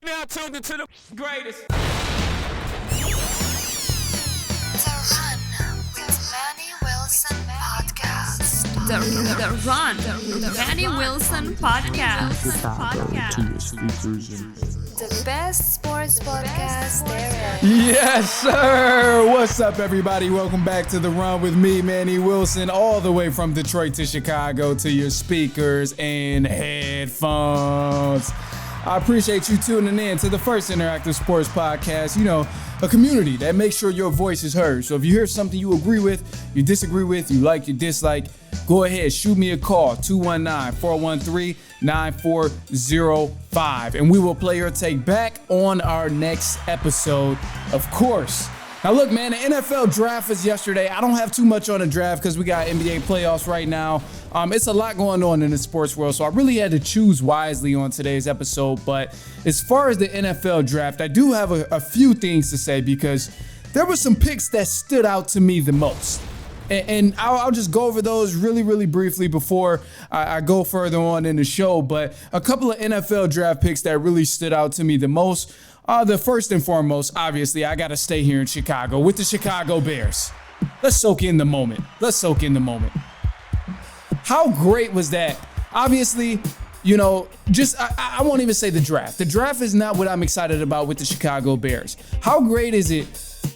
Now tuned into the greatest. The Run with Manny Wilson podcast. The Manny Wilson podcast. The best sports podcast there is. Yes, sir. What's up, everybody? Welcome back to The Run with me, Manny Wilson, all the way from Detroit to Chicago to your speakers and headphones. I appreciate you tuning in to the first interactive sports podcast, a community that makes sure your voice is heard. So if you hear something you agree with, you disagree with, you like, you dislike, go ahead, shoot me a call, 219-413-9405, and we will play your take back on our next episode, of course. Now look, man, the NFL draft was yesterday. I don't have too much on the draft because we got NBA playoffs right now. It's a lot going on in the sports world, so I really had to choose wisely on today's episode. But as far as the NFL draft, I do have a few things to say because there were some picks that stood out to me the most. And I'll just go over those really briefly before I go further on in the show. But a couple of NFL draft picks that really stood out to me the most. The first and foremost, obviously, I got to stay here in Chicago with the Chicago Bears. Let's soak in the moment. How great was that? Obviously, I won't even say the draft. The draft is not what I'm excited about with the Chicago Bears. How great is it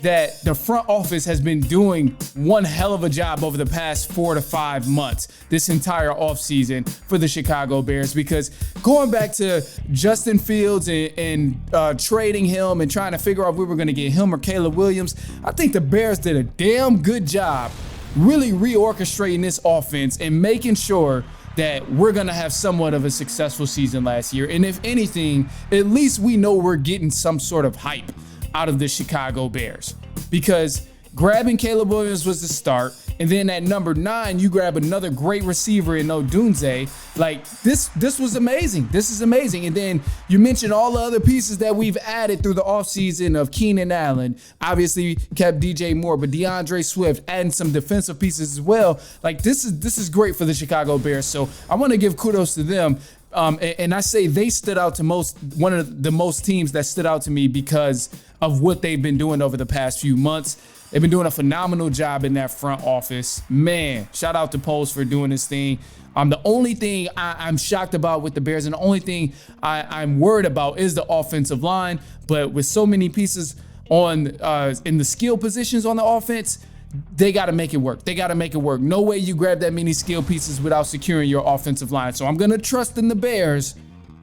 that the front office has been doing one hell of a job over the past 4 to 5 months, this entire offseason for the Chicago Bears? Because going back to Justin Fields and trading him and trying to figure out if we were going to get him or Caleb Williams, I think the Bears did a damn good job really reorchestrating this offense and making sure that we're going to have somewhat of a successful season last year. And if anything, at least we know we're getting some sort of hype out of the Chicago Bears, because grabbing Caleb Williams was the start. And then at number 9, you grab another great receiver in Odunze. Like this was amazing. This is amazing. And then you mentioned all the other pieces that we've added through the offseason of Keenan Allen. Obviously kept DJ Moore, but DeAndre Swift adding some defensive pieces as well. Like this is great for the Chicago Bears. So I want to give kudos to them. And I say they stood out to one of the most teams that stood out to me because of what they've been doing over the past few months. They've been doing a phenomenal job in that front office. Man, shout out to Poles for doing this thing. The only thing I'm shocked about with the Bears, and the only thing I'm worried about, is the offensive line. But with so many pieces on in the skill positions on the offense, they got to make it work. No way you grab that many skill pieces without securing your offensive line. So I'm going to trust in the Bears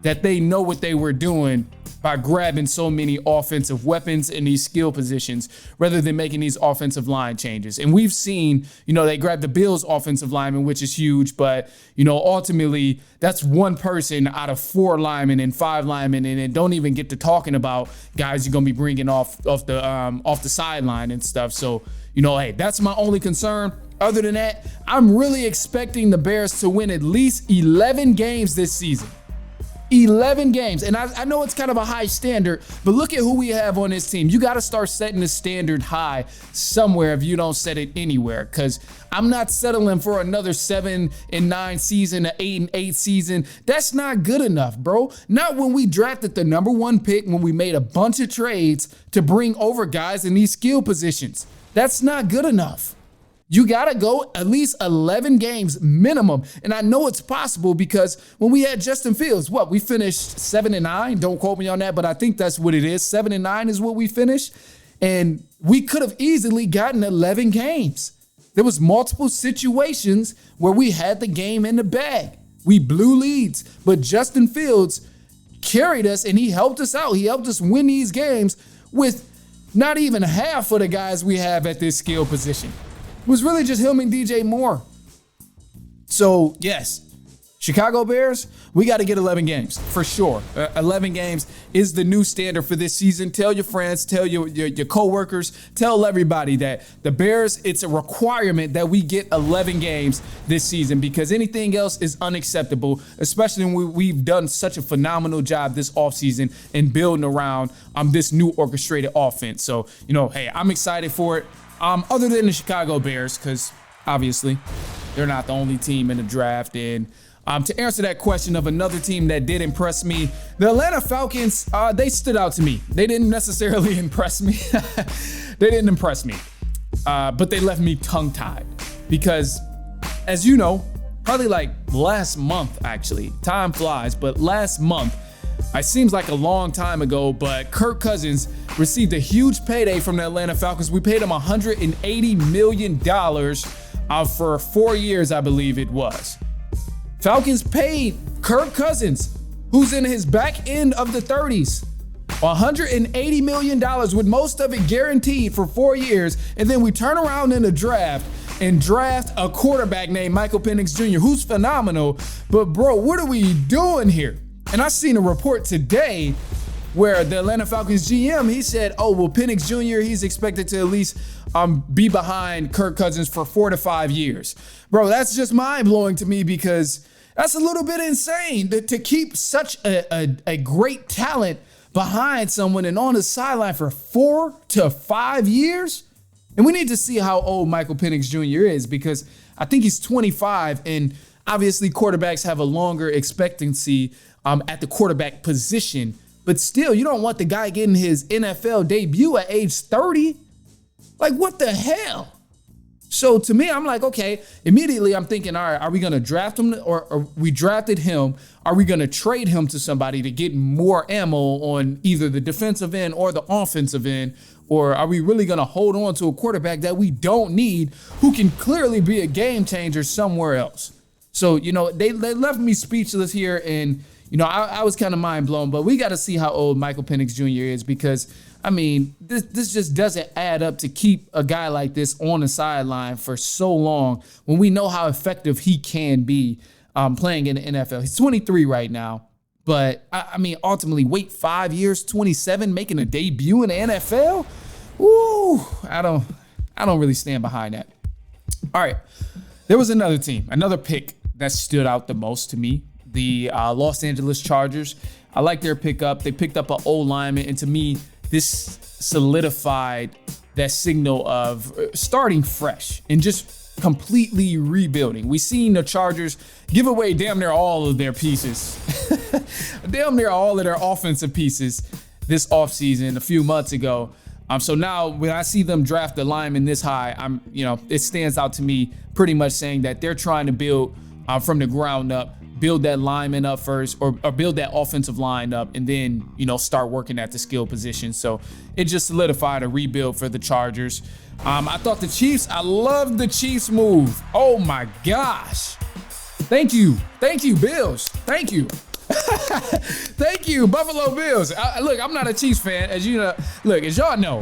that they know what they were doing by grabbing so many offensive weapons in these skill positions rather than making these offensive line changes. And we've seen, they grabbed the Bills offensive lineman, which is huge, but, ultimately that's one person out of 4 linemen and 5 linemen, and then don't even get to talking about guys you're going to be bringing off the sideline and stuff. So, hey, that's my only concern. Other than that, I'm really expecting the Bears to win at least 11 games this season. 11 games. And I know it's kind of a high standard, but look at who we have on this team. You got to start setting the standard high somewhere if you don't set it anywhere, because I'm not settling for another 7-9 season, an 8-8 season. That's not good enough, bro. Not when we drafted the number 1 pick, when we made a bunch of trades to bring over guys in these skill positions. That's not good enough. You got to go at least 11 games minimum. And I know it's possible because when we had Justin Fields, we finished 7-9. Don't quote me on that, but I think that's what it is. 7-9 is what we finished. And we could have easily gotten 11 games. There was multiple situations where we had the game in the bag. We blew leads, but Justin Fields carried us and he helped us out. He helped us win these games with not even half of the guys we have at this skill position. It was really just him and DJ Moore. So, yes, Chicago Bears, we got to get 11 games for sure. 11 games is the new standard for this season. Tell your friends, tell your coworkers, tell everybody that the Bears, it's a requirement that we get 11 games this season, because anything else is unacceptable, especially when we've done such a phenomenal job this offseason in building around this new orchestrated offense. So, hey, I'm excited for it. Other than the Chicago Bears, because obviously they're not the only team in the draft, and To answer that question of another team that did impress me, the Atlanta Falcons, they stood out to me. They didn't necessarily impress me. They didn't impress me, but they left me tongue-tied because, as you know, probably like last month, actually, time flies, but last month, it seems like a long time ago, but Kirk Cousins received a huge payday from the Atlanta Falcons. We paid him $180 million for 4 years, I believe it was. Falcons paid Kirk Cousins, who's in his back end of the 30s, $180 million with most of it guaranteed for 4 years. And then we turn around in the draft and draft a quarterback named Michael Penix Jr., who's phenomenal. But bro, what are we doing here? And I seen a report today where the Atlanta Falcons GM, he said, oh, well, Penix Jr., he's expected to at least be behind Kirk Cousins for 4 to 5 years. Bro, that's just mind-blowing to me because that's a little bit insane to keep such a great talent behind someone and on the sideline for 4 to 5 years. And we need to see how old Michael Penix Jr. is because I think he's 25, and obviously quarterbacks have a longer expectancy at the quarterback position. But still, you don't want the guy getting his NFL debut at age 30. Like, what the hell? So to me, I'm like, okay, immediately I'm thinking, all right, are we going to draft him or we drafted him? Are we going to trade him to somebody to get more ammo on either the defensive end or the offensive end? Or are we really going to hold on to a quarterback that we don't need who can clearly be a game changer somewhere else? So, you know, they left me speechless here, and, you know, I was kind of mind blown, but we got to see how old Michael Penix Jr. is because, I mean, this just doesn't add up to keep a guy like this on the sideline for so long when we know how effective he can be playing in the NFL. He's 23 right now, but I mean, ultimately, wait 5 years, 27, making a debut in the NFL? Ooh, I don't really stand behind that. All right, there was another team, another pick that stood out the most to me. The Los Angeles Chargers. I like their pickup. They picked up an old lineman, and to me, this solidified that signal of starting fresh and just completely rebuilding. We seen the Chargers give away damn near all of their pieces, damn near all of their offensive pieces this offseason a few months ago. So now when I see them draft the lineman this high, it stands out to me pretty much saying that they're trying to build from the ground up. Build that lineman up first or build that offensive line up and then, start working at the skill position. So it just solidified a rebuild for the Chargers. I thought the Chiefs, I love the Chiefs move. Oh my gosh. Thank you, Bills. Thank you. Thank you, Buffalo Bills. Look, I'm not a Chiefs fan, as you know. Look, as y'all know,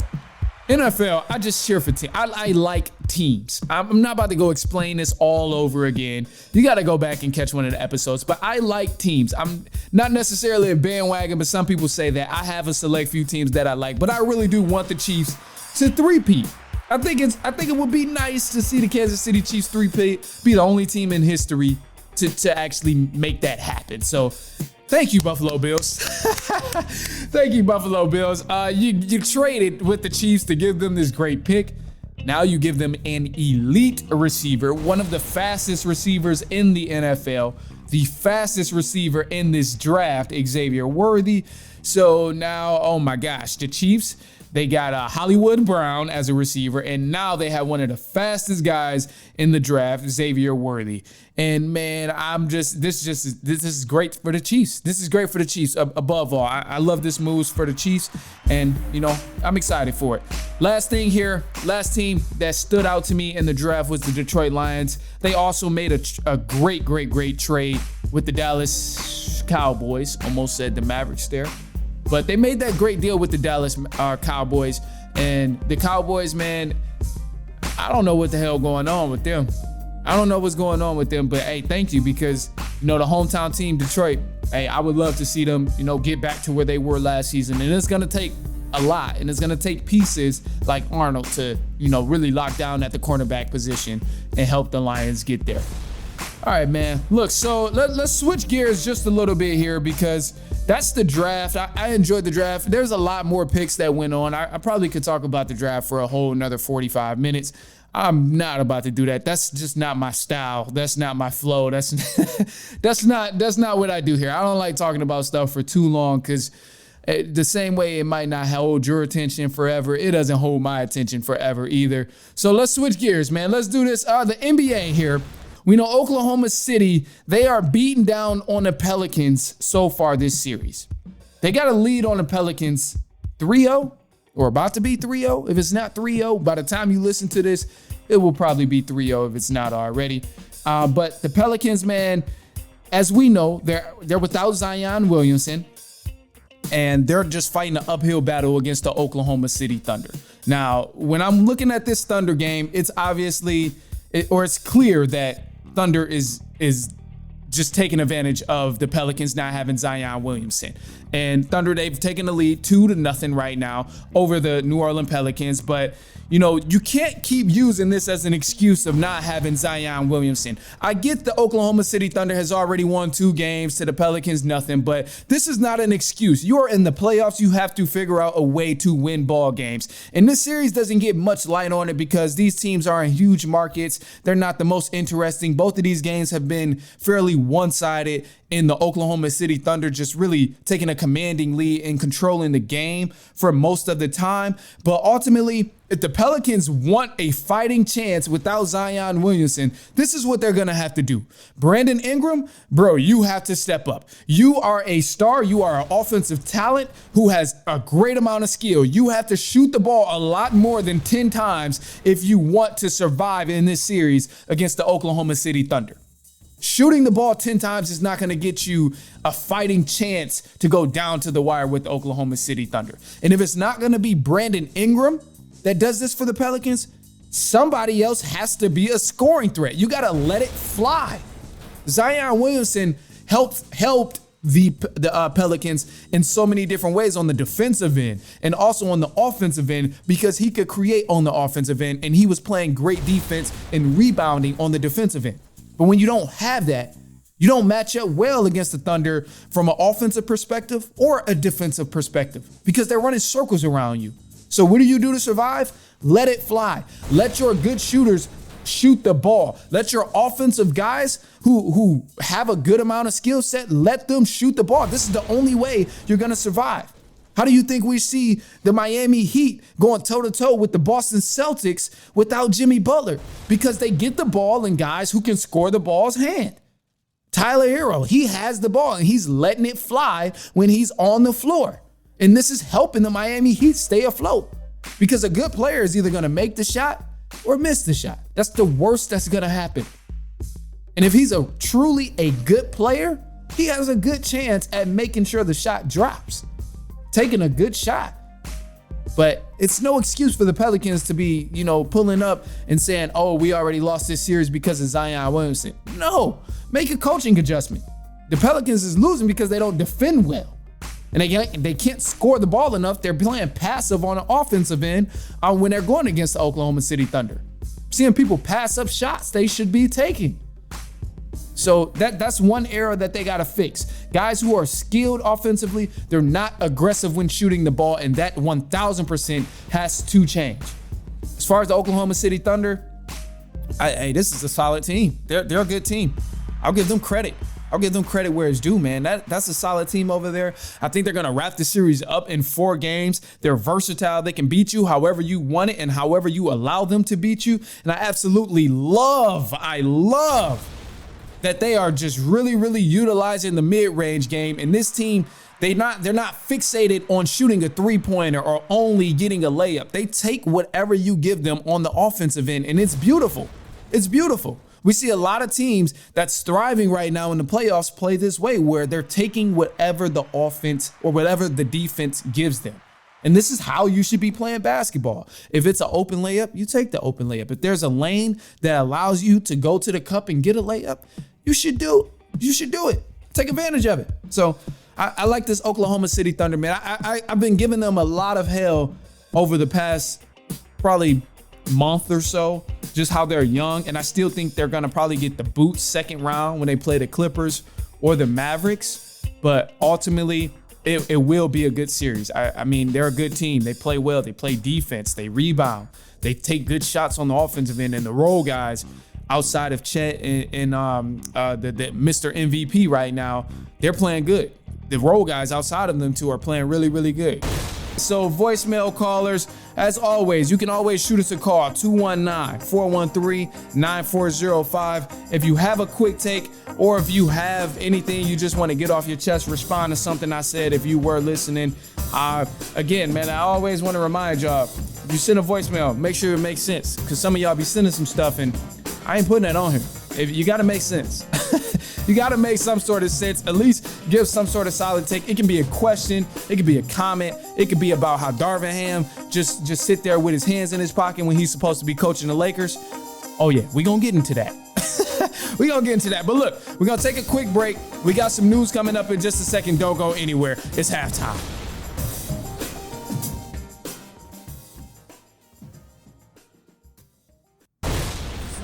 NFL, I just cheer for teams. I like teams. I'm not about to go explain this all over again. You got to go back and catch one of the episodes, but I like teams. I'm not necessarily a bandwagon, but some people say that. I have a select few teams that I like, but I really do want the Chiefs to three-peat. I think it would be nice to see the Kansas City Chiefs three-peat, be the only team in history to actually make that happen. So thank you, Buffalo Bills. Thank you, Buffalo Bills. You traded with the Chiefs to give them this great pick. Now you give them an elite receiver, one of the fastest receivers in the NFL, the fastest receiver in this draft, Xavier Worthy. So now, oh my gosh, the Chiefs, they got Hollywood Brown as a receiver, and now they have one of the fastest guys in the draft, Xavier Worthy. And man, this is great for the Chiefs. This is great for the Chiefs above all. I love this moves for the Chiefs, and I'm excited for it. Last thing here, last team that stood out to me in the draft was the Detroit Lions. They also made a great trade with the Dallas Cowboys. Almost said the Mavericks there. But they made that great deal with the Dallas Cowboys. And the Cowboys, man, I don't know what the hell going on with them. I don't know what's going on with them. But, hey, thank you because, the hometown team, Detroit, hey, I would love to see them, get back to where they were last season. And it's going to take a lot. And it's going to take pieces like Arnold to, really lock down at the cornerback position and help the Lions get there. All right, man. Look, so let's switch gears just a little bit here because that's the draft. I enjoyed the draft. There's a lot more picks that went on. I probably could talk about the draft for a whole another 45 minutes. I'm not about to do that. That's just not my style. That's not my flow. That's not what I do here. I don't like talking about stuff for too long because the same way it might not hold your attention forever, it doesn't hold my attention forever either. So let's switch gears, man. Let's do this. The NBA here. We know Oklahoma City, they are beating down on the Pelicans so far this series. They got a lead on the Pelicans 3-0 or about to be 3-0. If it's not 3-0, by the time you listen to this, it will probably be 3-0 if it's not already. But the Pelicans, man, as we know, they're without Zion Williamson, and they're just fighting an uphill battle against the Oklahoma City Thunder. Now, when I'm looking at this Thunder game, it's it's clear that Thunder is just taking advantage of the Pelicans not having Zion Williamson. And Thunder, they've taken the lead 2-0 right now over the New Orleans Pelicans. But, you know, you can't keep using this as an excuse of not having Zion Williamson. I get the Oklahoma City Thunder has already won 2 games to the Pelicans, nothing. But this is not an excuse. You're in the playoffs. You have to figure out a way to win ball games. And this series doesn't get much light on it because these teams are in huge markets. They're not the most interesting. Both of these games have been fairly one-sided, in the Oklahoma City Thunder just really taking a commanding lead and controlling the game for most of the time. But ultimately, if the Pelicans want a fighting chance without Zion Williamson, this is what they're going to have to do. Brandon Ingram, bro, you have to step up. You are a star. You are an offensive talent who has a great amount of skill. You have to shoot the ball a lot more than 10 times if you want to survive in this series against the Oklahoma City Thunder. Shooting the ball 10 times is not going to get you a fighting chance to go down to the wire with the Oklahoma City Thunder. And if it's not going to be Brandon Ingram that does this for the Pelicans, somebody else has to be a scoring threat. You got to let it fly. Zion Williamson helped the Pelicans in so many different ways on the defensive end and also on the offensive end because he could create on the offensive end and he was playing great defense and rebounding on the defensive end. But when you don't have that, you don't match up well against the Thunder from an offensive perspective or a defensive perspective because they're running circles around you. So what do you do to survive? Let it fly. Let your good shooters shoot the ball. Let your offensive guys who have a good amount of skill set, let them shoot the ball. This is the only way you're going to survive. How do you think we see the Miami Heat going toe-to-toe with the Boston Celtics without Jimmy Butler? Because they get the ball and guys who can score the ball's hand. Tyler Hero, he has the ball and he's letting it fly when he's on the floor. And this is helping the Miami Heat stay afloat because a good player is either going to make the shot or miss the shot. That's the worst that's going to happen. And if he's truly a good player, he has a good chance at making sure the shot drops. Taking a good shot. But it's no excuse for the Pelicans to be, pulling up and saying, oh, we already lost this series because of Zion Williamson. No, make a coaching adjustment. The Pelicans is losing because they don't defend well. And they can't score the ball enough. They're playing passive on the offensive end when they're going against the Oklahoma City Thunder. Seeing people pass up shots they should be taking. So that's one error that they got to fix. Guys who are skilled offensively, they're not aggressive when shooting the ball, and that 1,000% has to change. As far as the Oklahoma City Thunder, this is a solid team. They're a good team. I'll give them credit. I'll give them credit where it's due, man. That's a solid team over there. I think they're going to wrap the series up in 4 games. They're versatile. They can beat you however you want it and however you allow them to beat you. And I absolutely love that they are just really, really utilizing the mid-range game. And this team, they're not fixated on shooting a 3-pointer or only getting a layup. They take whatever you give them on the offensive end, and it's beautiful. It's beautiful. We see a lot of teams that's thriving right now in the playoffs play this way, where they're taking whatever the offense or whatever the defense gives them. And this is how you should be playing basketball. If it's an open layup, you take the open layup. If there's a lane that allows you to go to the cup and get a layup, you should do it. Take advantage of it. So I like this Oklahoma City Thunder, man. I've been giving them a lot of hell over the past probably month or so, just how they're young. And I still think they're going to probably get the boot second round when they play the Clippers or the Mavericks. But ultimately, it will be a good series. I mean, they're a good team. They play well. They play defense. They rebound. They take good shots on the offensive end. And the role guys outside of Chet and the Mr. MVP right now, they're playing good. The role guys outside of them two are playing really, really good. So voicemail callers, as always, you can always shoot us a call, 219-413-9405. If you have a quick take or if you have anything you just want to get off your chest, respond to something I said if you were listening. Again, man, I always want to remind y'all, if you send a voicemail, make sure it makes sense, because some of y'all be sending some stuff and I ain't putting that on here. You got to make sense. You got to make some sort of sense, at least give some sort of solid take. It can be a question. It could be a comment. It could be about how Darvin Ham just sit there with his hands in his pocket when he's supposed to be coaching the Lakers. Oh, yeah, we're going to get into that. We're going to get into that. But look, we're going to take a quick break. We got some news coming up in just a second. Don't go anywhere. It's halftime.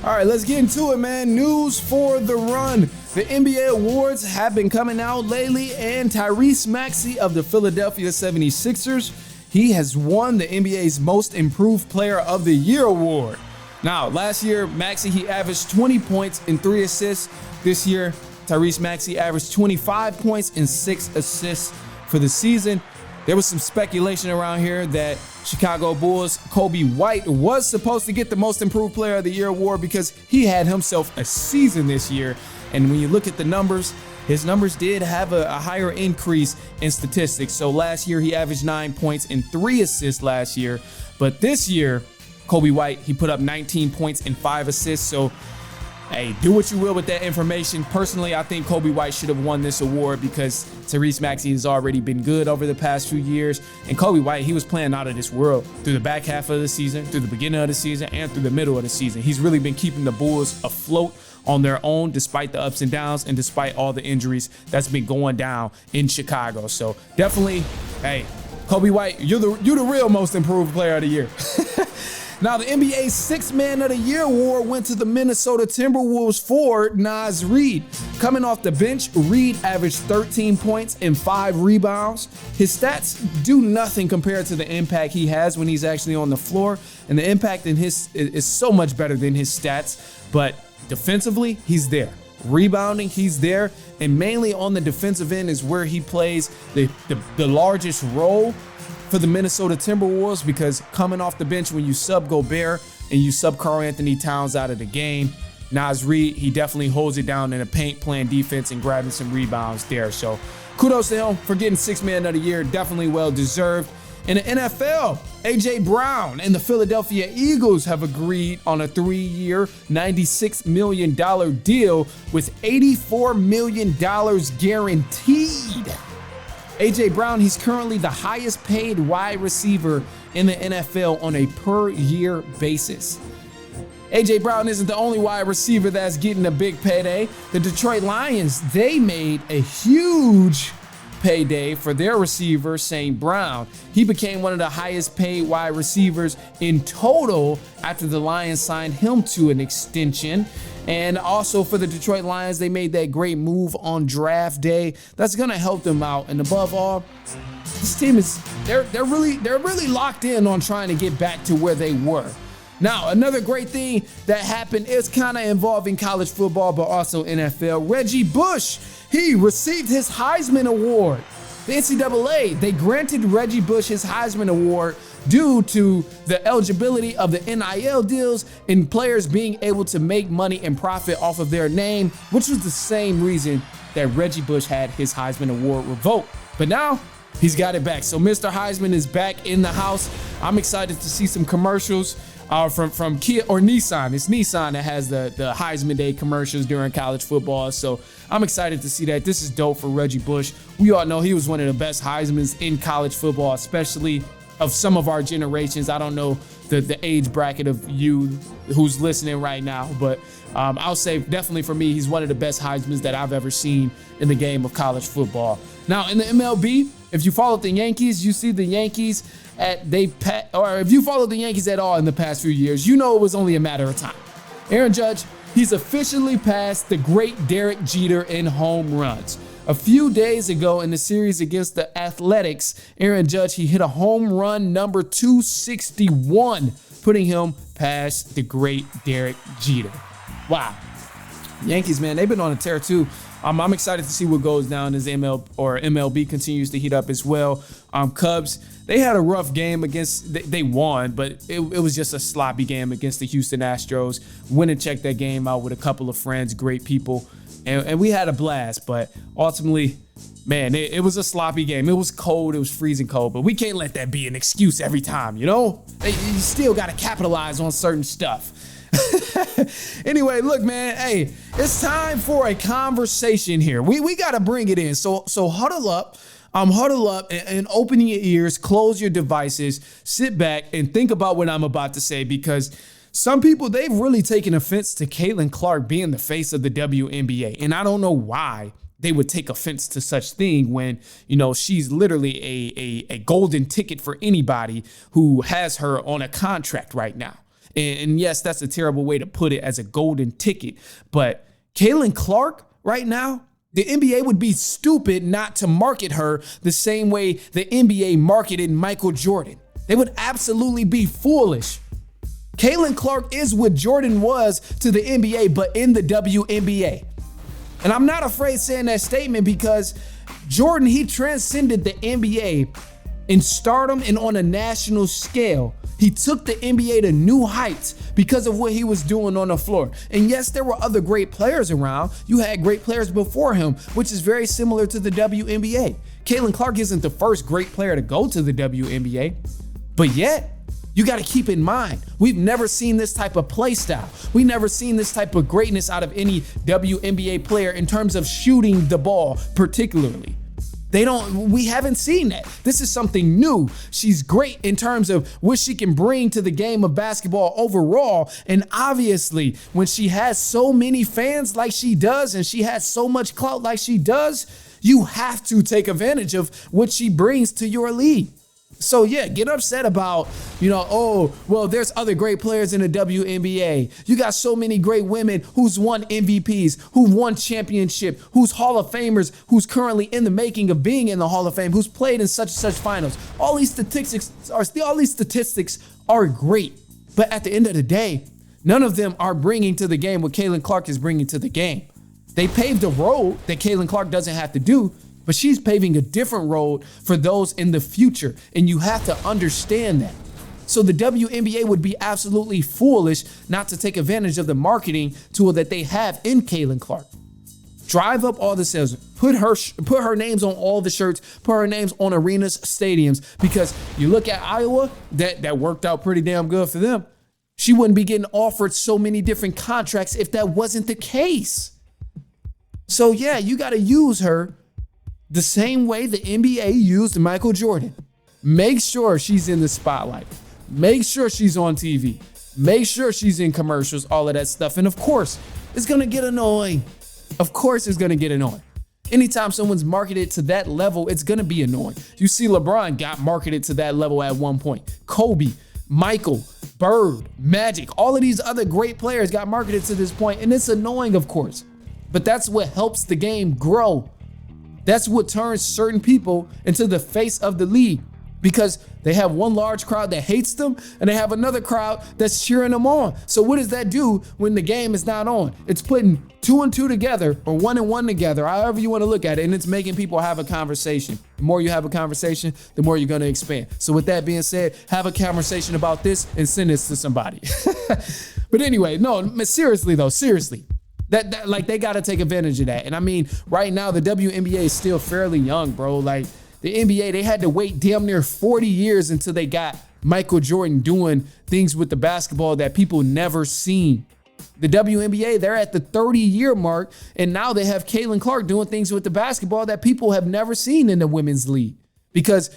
All right, let's get into it, man. News for the run. The NBA awards have been coming out lately, and Tyrese Maxey of the Philadelphia 76ers, he has won the NBA's Most Improved Player of the Year award. Now, last year, Maxey, he averaged 20 points and 3 assists. This year, Tyrese Maxey averaged 25 points and 6 assists for the season. There was some speculation around here that Chicago Bulls' Kobe White was supposed to get the Most Improved Player of the Year award because he had himself a season this year. And when you look at the numbers, his numbers did have a higher increase in statistics. So last year, he averaged 9 points and 3 assists last year. But this year, Kobe White, he put up 19 points and 5 assists. So, hey, do what you will with that information. Personally, I think Kobe White should have won this award because Tyrese Maxey has already been good over the past few years. And Kobe White, he was playing out of this world through the back half of the season, through the beginning of the season, and through the middle of the season. He's really been keeping the Bulls afloat on their own despite the ups and downs and despite all the injuries that's been going down in Chicago. So definitely, hey, Kobe White, you're the real Most Improved Player of the Year. Now, the NBA's Sixth Man of the Year award went to the Minnesota Timberwolves forward, Naz Reid. Coming off the bench, Reid averaged 13 points and 5 rebounds. His stats do nothing compared to the impact he has when he's actually on the floor, and the impact in his is so much better than his stats, but defensively, he's there. Rebounding, he's there, and mainly on the defensive end is where he plays the largest role for the Minnesota Timberwolves, because coming off the bench when you sub Gobert and you sub Karl-Anthony Towns out of the game, Naz Reid, he definitely holds it down in the paint, playing defense and grabbing some rebounds there. So kudos to him for getting Sixth Man of the Year, definitely well deserved. In the NFL, A.J. Brown and the Philadelphia Eagles have agreed on a 3-year, $96 million deal with $84 million guaranteed. A.J. Brown, he's currently the highest paid wide receiver in the NFL on a per-year basis. A.J. Brown isn't the only wide receiver that's getting a big payday. The Detroit Lions, they made a huge payday for their receiver, St. Brown. He became one of the highest paid wide receivers in total after the Lions signed him to an extension. And also for the Detroit Lions, they made that great move on draft day. That's gonna help them out. And above all, this team they're really locked in on trying to get back to where they were. Now, another great thing that happened is kind of involving college football, but also NFL. Reggie Bush, he received his Heisman Award. The NCAA, they granted Reggie Bush his Heisman Award due to the eligibility of the NIL deals and players being able to make money and profit off of their name, which was the same reason that Reggie Bush had his Heisman Award revoked. But now, he's got it back. So Mr. Heisman is back in the house. I'm excited to see some commercials from Kia or Nissan. It's Nissan that has the Heisman Day commercials during college football. So I'm excited to see that. This is dope for Reggie Bush. We all know he was one of the best Heismans in college football, especially of some of our generations. I don't know the age bracket of you who's listening right now, but I'll say definitely for me, he's one of the best Heismans that I've ever seen in the game of college football. Now in the MLB, if you follow the Yankees, you see the Yankees if you follow the Yankees at all in the past few years, you know it was only a matter of time. Aaron Judge, he's officially passed the great Derek Jeter in home runs. A few days ago in the series against the Athletics, Aaron Judge, he hit a home run number 261, putting him past the great Derek Jeter. Wow. Yankees, man, they've been on a tear too. I'm excited to see what goes down as MLB continues to heat up as well. Cubs, they had a rough game they won, but it was just a sloppy game against the Houston Astros. Went and checked that game out with a couple of friends, great people, and we had a blast. But ultimately, man, it was a sloppy game. It was cold. It was freezing cold, but we can't let that be an excuse every time, you know? You still got to capitalize on certain stuff. Anyway, look, man, hey, it's time for a conversation here. We got to bring it in. So huddle up. Huddle up and open your ears, close your devices, sit back and think about what I'm about to say, because some people, they've really taken offense to Caitlin Clark being the face of the WNBA. And I don't know why they would take offense to such thing when, you know, she's literally a golden ticket for anybody who has her on a contract right now. And yes, that's a terrible way to put it, as a golden ticket. But Caitlin Clark right now, the NBA would be stupid not to market her the same way the NBA marketed Michael Jordan. They would absolutely be foolish. Caitlin Clark is what Jordan was to the NBA, but in the WNBA. And I'm not afraid saying that statement, because Jordan, he transcended the NBA in stardom and on a national scale. He took the NBA to new heights because of what he was doing on the floor. And yes, there were other great players around. You had great players before him, which is very similar to the WNBA. Caitlin Clark isn't the first great player to go to the WNBA, but yet you got to keep in mind, we've never seen this type of play style. We've never seen this type of greatness out of any WNBA player in terms of shooting the ball particularly. We haven't seen that. This is something new. She's great in terms of what she can bring to the game of basketball overall. And obviously, when she has so many fans like she does, and she has so much clout like she does, you have to take advantage of what she brings to your league. So yeah, get upset about, oh, well, there's other great players in the WNBA. You got so many great women who's won MVPs, who've won championship, who's Hall of Famers, who's currently in the making of being in the Hall of Fame, who's played in such and such finals. All these statistics are great. But at the end of the day, none of them are bringing to the game what Caitlin Clark is bringing to the game. They paved a road that Caitlin Clark doesn't have to do, but she's paving a different road for those in the future, and you have to understand that. So the WNBA would be absolutely foolish not to take advantage of the marketing tool that they have in Caitlin Clark. Drive up all the sales, put her names on all the shirts, put her names on arenas, stadiums, because you look at Iowa, that worked out pretty damn good for them. She wouldn't be getting offered so many different contracts if that wasn't the case. So yeah, you got to use her the same way the NBA used Michael Jordan. Make sure she's in the spotlight. Make sure she's on TV. Make sure she's in commercials, all of that stuff. And of course, it's gonna get annoying. Of course it's gonna get annoying. Anytime someone's marketed to that level, it's gonna be annoying. You see LeBron got marketed to that level at one point. Kobe, Michael, Bird, Magic, all of these other great players got marketed to this point, and it's annoying, of course. But that's what helps the game grow. That's what turns certain people into the face of the league, because they have one large crowd that hates them and they have another crowd that's cheering them on. So what does that do when the game is not on? It's putting 2 and 2 together, or 1 and 1 together, however you want to look at it, and it's making people have a conversation. The more you have a conversation, the more you're going to expand. So with that being said, have a conversation about this and send this to somebody. But anyway, no, seriously though, seriously. That they got to take advantage of that. And I mean, right now, the WNBA is still fairly young, bro. Like the NBA, they had to wait damn near 40 years until they got Michael Jordan doing things with the basketball that people never seen. The WNBA, they're at the 30-year mark, and now they have Caitlin Clark doing things with the basketball that people have never seen in the women's league. Because,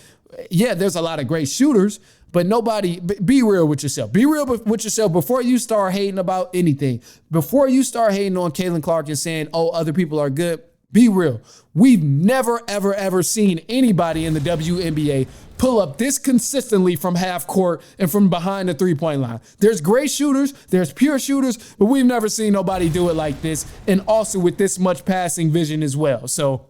yeah, there's a lot of great shooters, but nobody, be real with yourself. Be real with yourself before you start hating about anything. Before you start hating on Caitlin Clark and saying, oh, other people are good, be real. We've never, ever, ever seen anybody in the WNBA pull up this consistently from half court and from behind the three-point line. There's great shooters, there's pure shooters, but we've never seen nobody do it like this, and also with this much passing vision as well. So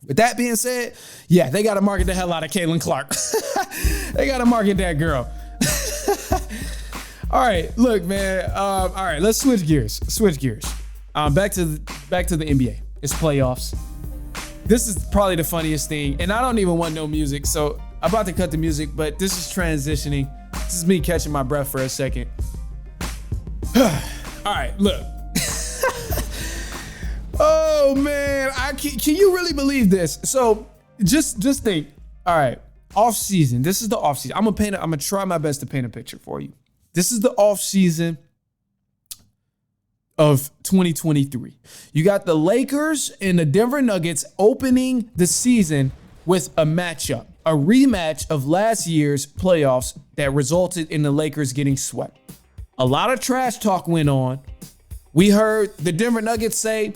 With that being said, yeah, they got to market the hell out of Caitlin Clark. They got to market that girl. All right, look, man. All right, let's switch gears. Back to the NBA. It's playoffs. This is probably the funniest thing, and I don't even want no music, so I'm about to cut the music, but this is transitioning. This is me catching my breath for a second. All right, look. Oh man, can you really believe this? So just think. All right, off season. This is the off season. I'm gonna try my best to paint a picture for you. This is the off season of 2023. You got the Lakers and the Denver Nuggets opening the season with a matchup, a rematch of last year's playoffs that resulted in the Lakers getting swept. A lot of trash talk went on. We heard the Denver Nuggets say,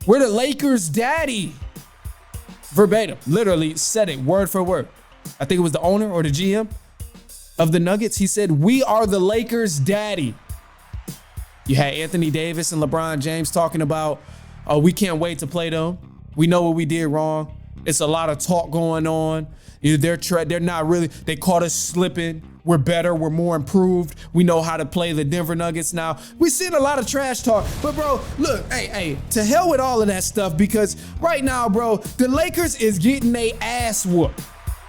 "We're the Lakers' daddy." Verbatim, literally said it word for word. I think it was the owner or the GM of the Nuggets. He said, "We are the Lakers' daddy." You had Anthony Davis and LeBron James talking about, "Oh, we can't wait to play them. We know what we did wrong. It's a lot of talk going on. They're not really, they caught us slipping. We're better, we're more improved. We know how to play the Denver Nuggets now." We've seen a lot of trash talk, but bro, look, hey, to hell with all of that stuff, because right now, bro, the Lakers is getting their ass whooped.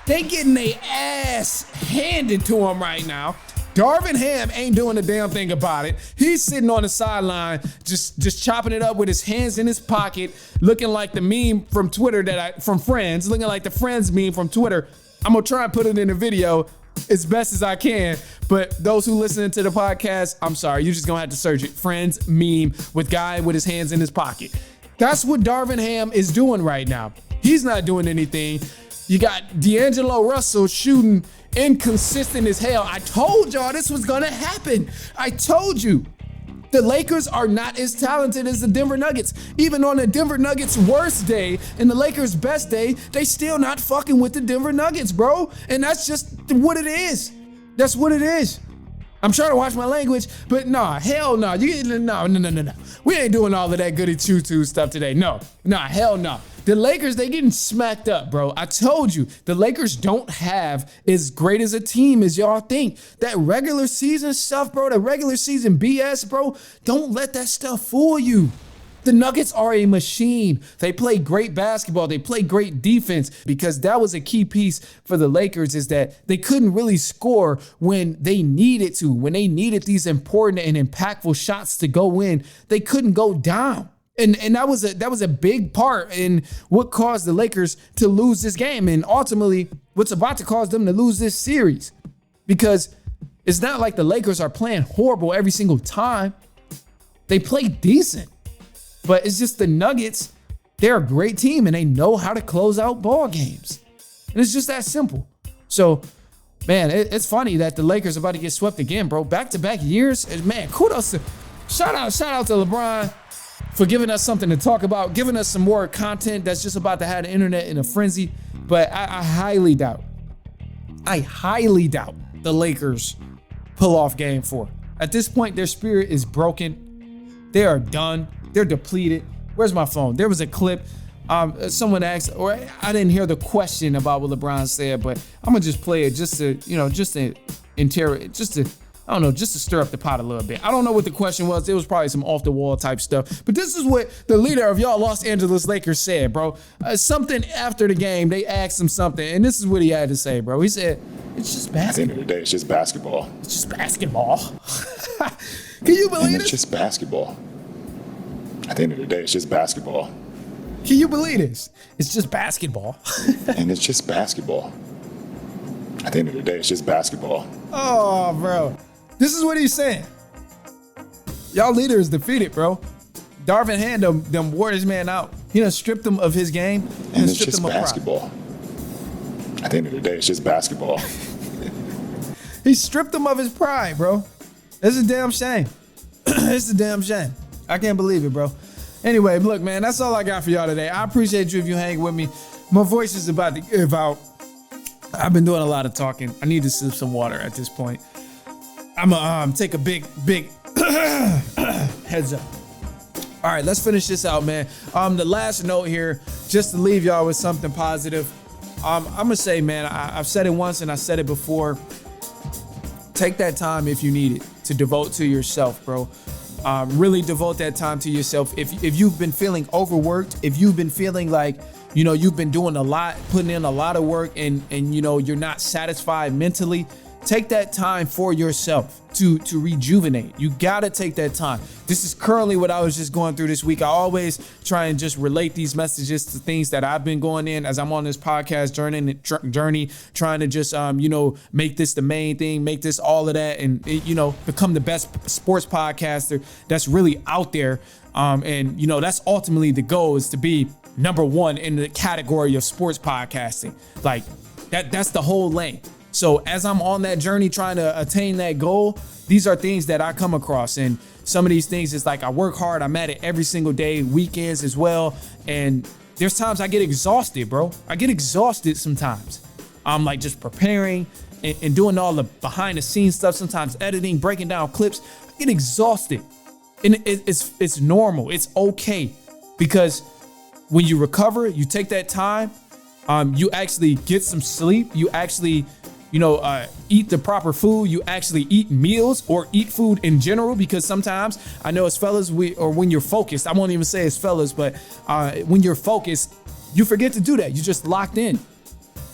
They getting their ass handed to them right now. Darvin Ham ain't doing a damn thing about it. He's sitting on the sideline, just chopping it up with his hands in his pocket, looking like the meme from Twitter from Friends, looking like the Friends meme from Twitter. I'm gonna try and put it in a video as best as I can, but those who listen to the podcast, I'm sorry, you're just gonna have to search it. Friends meme with guy with his hands in his pocket. That's what Darvin Ham is doing right now. He's not doing anything. You got D'Angelo Russell shooting inconsistent as hell. I told y'all this was gonna happen. I told you. The Lakers are not as talented as the Denver Nuggets. Even on the Denver Nuggets' worst day and the Lakers' best day, they still not fucking with the Denver Nuggets, bro. And that's just what it is. That's what it is. I'm trying to watch my language, but nah, hell no. No. We ain't doing all of that goody two stuff today. No, hell no. The Lakers, they getting smacked up, bro. I told you, the Lakers don't have as great as a team as y'all think. That regular season stuff, bro, that regular season BS, bro, don't let that stuff fool you. The Nuggets are a machine. They play great basketball. They play great defense, because that was a key piece for the Lakers, is that they couldn't really score when they needed to. When they needed these important and impactful shots to go in, they couldn't go down. And that was a big part in what caused the Lakers to lose this game, and ultimately what's about to cause them to lose this series. Because it's not like the Lakers are playing horrible every single time. They play decent. But it's just the Nuggets, they're a great team and they know how to close out ball games. And it's just that simple. So, man, it's funny that the Lakers are about to get swept again, bro. Back-to-back years. And man, kudos to, shout out to LeBron for giving us something to talk about, giving us some more content that's just about to have the internet in a frenzy. But I highly doubt the Lakers pull off game 4. At this point, their spirit is broken. They are done. They're depleted. Where's my phone? There was a clip. Someone asked, or I didn't hear the question about what LeBron said, but I'm gonna just play it just to stir up the pot a little bit. I don't know what the question was. It was probably some off the wall type stuff. But this is what the leader of y'all Los Angeles Lakers said, bro. Something after the game, they asked him something, and this is what he had to say, bro. He said, "It's just basketball. At the end of the day, it's just basketball. It's just basketball." Can you believe it? It's just basketball. At the end of the day, it's just basketball. Can you believe this? It's just basketball. And it's just basketball. At the end of the day, it's just basketball. Oh, bro. This is what he's saying. Y'all leader is defeated, bro. Darvin Ham them wore this man out. He done stripped him of his game. And it's just basketball. At the end of the day, it's just basketball. He stripped him of his pride, bro. It's a damn shame. It's a damn shame. I can't believe it, bro. Anyway, look, man, that's all I got for y'all today. I appreciate you if you hang with me. My voice is about to give out. I've been doing a lot of talking. I need to sip some water at this point. I'm gonna take a big heads up. All right, let's finish this out, man. The last note here just to leave y'all with something positive, I'm gonna say, man, I've said it once and I said it before. Take that time if you need it to devote to yourself, bro. Really devote that time to yourself. If you've been feeling overworked, if you've been feeling like, you know, you've been doing a lot, putting in a lot of work and you know, you're not satisfied mentally, take that time for yourself to rejuvenate. You gotta take that time. This is currently what I was just going through this week. I always try and just relate these messages to things that I've been going in as I'm on this podcast journey, trying to just, you know, make this the main thing, make this all of that, and, you know, become the best sports podcaster that's really out there. And, you know, that's ultimately the goal, is to be number one in the category of sports podcasting. Like that's the whole lane. So as I'm on that journey trying to attain that goal, these are things that I come across. And some of these things is like I work hard. I'm at it every single day, weekends as well. And there's times I get exhausted, bro. I get exhausted sometimes. I'm like just preparing and doing all the behind the scenes stuff, sometimes editing, breaking down clips. I get exhausted. And it's normal. It's okay. Because when you recover, you take that time, you actually get some sleep. You actually, you know, eat the proper food. You actually eat meals or eat food in general, because sometimes I know as fellas, when you're focused, I won't even say as fellas, but when you're focused, you forget to do that. You're just locked in.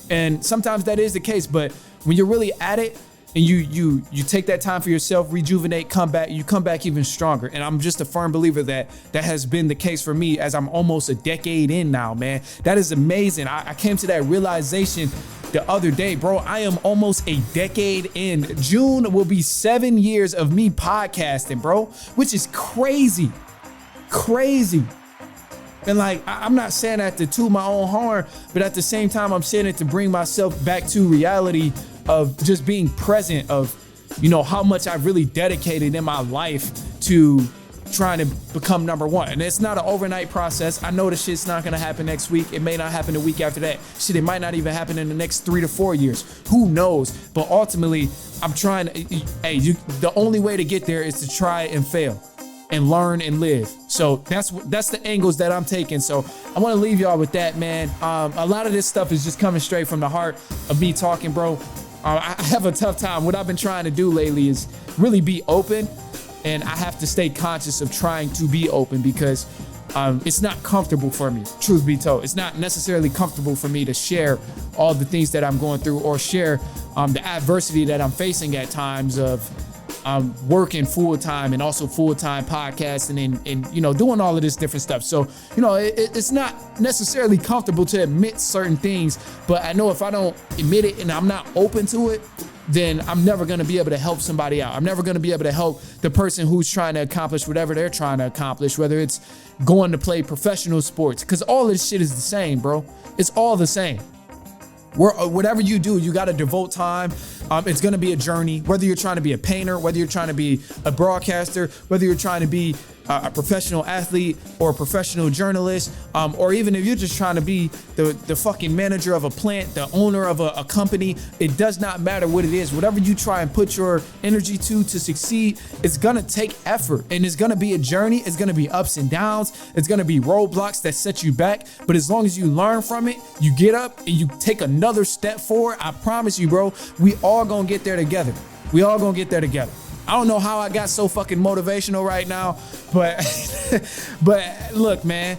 And sometimes that is the case, but when you're really at it and you take that time for yourself, rejuvenate, come back even stronger. And I'm just a firm believer that has been the case for me, as I'm almost a decade in now, man. That is amazing. I came to that realization the other day, bro. I am almost a decade in. June will be 7 years of me podcasting, bro, which is crazy. And like, I'm not saying that to toot my own horn, but at the same time, I'm saying it to bring myself back to reality of just being present, of, you know, how much I've really dedicated in my life to trying to become number one. And it's not an overnight process. I know the shit's not gonna happen next week. It may not happen the week after that. Shit, it might not even happen in the next 3 to 4 years. Who knows? But ultimately, I'm trying to, the only way to get there is to try and fail and learn and live. So that's the angles that I'm taking. So I want to leave y'all with that, man. A lot of this stuff is just coming straight from the heart of me talking, bro. I have a tough time. What I've been trying to do lately is really be open, and I have to stay conscious of trying to be open, because it's not comfortable for me, truth be told. It's not necessarily comfortable for me to share all the things that I'm going through, or share the adversity that I'm facing at times of working full-time and also full-time podcasting and you know, doing all of this different stuff. So, you know, it's not necessarily comfortable to admit certain things, but I know if I don't admit it and I'm not open to it, then I'm never going to be able to help somebody out. I'm never going to be able to help the person who's trying to accomplish whatever they're trying to accomplish, whether it's going to play professional sports, because all this shit is the same, bro. It's all the same. Whatever you do, you got to devote time. It's going to be a journey, whether you're trying to be a painter, whether you're trying to be a broadcaster, whether you're trying to be a professional athlete or a professional journalist, or even if you're just trying to be the fucking manager of a plant, the owner of a company. It does not matter what it is. Whatever you try and put your energy to succeed, it's gonna take effort, and it's gonna be a journey. It's gonna be ups and downs. It's gonna be roadblocks that set you back. But as long as you learn from it, you get up and you take another step forward, I promise you, bro, we all gonna get there together. We all gonna get there together. I don't know how I got so fucking motivational right now, but but look, man,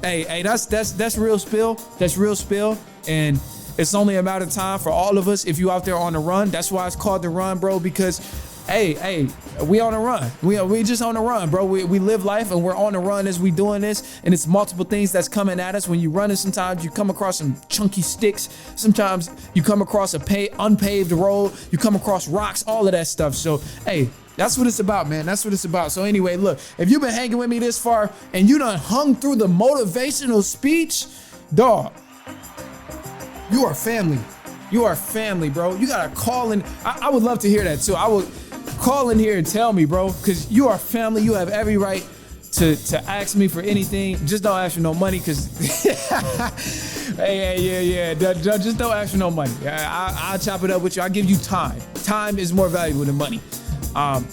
hey, that's real spill. That's real spill, and it's only a matter of time for all of us. If you out there on the run, that's why it's called the run, bro. Because hey, we on a run. We just on a run, bro. We live life and we're on a run as we doing this, and it's multiple things that's coming at us. When you running, sometimes you come across some chunky sticks. Sometimes you come across unpaved road. You come across rocks, all of that stuff. So, hey, that's what it's about, man. That's what it's about. So anyway, look, if you've been hanging with me this far and you done hung through the motivational speech, dog, you are family. You are family, bro. You gotta call in. I would love to hear that too. I would call in here and tell me, bro, because you are family. You have every right to ask me for anything. Just don't ask for no money, because yeah. Just don't ask for no money. I'll chop it up with you. I'll give you time. Time is more valuable than money.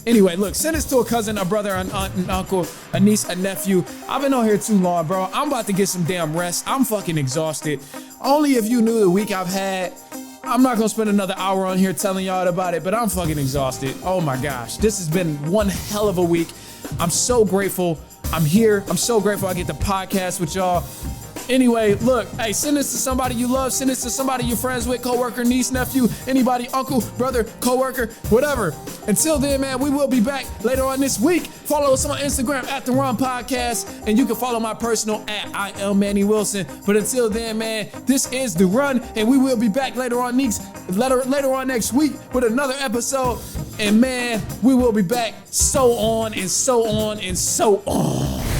Anyway, look, send this to a cousin, a brother, an aunt, an uncle, a niece, a nephew. I've been on here too long, bro. I'm about to get some damn rest. I'm fucking exhausted. Only if you knew the week I've had. I'm not gonna spend another hour on here telling y'all about it, but I'm fucking exhausted. Oh my gosh, this has been one hell of a week. I'm so grateful I'm here. I'm so grateful I get the podcast with y'all. Anyway, look, hey, send this to somebody you love. Send this to somebody you're friends with, coworker, niece, nephew, anybody, uncle, brother, coworker, whatever. Until then, man, we will be back later on this week. Follow us on Instagram at The Run Podcast, and you can follow my personal at I am Manny Wilson. But until then, man, this is The Run, and we will be back later on next week with another episode. And man, we will be back so on and so on and so on.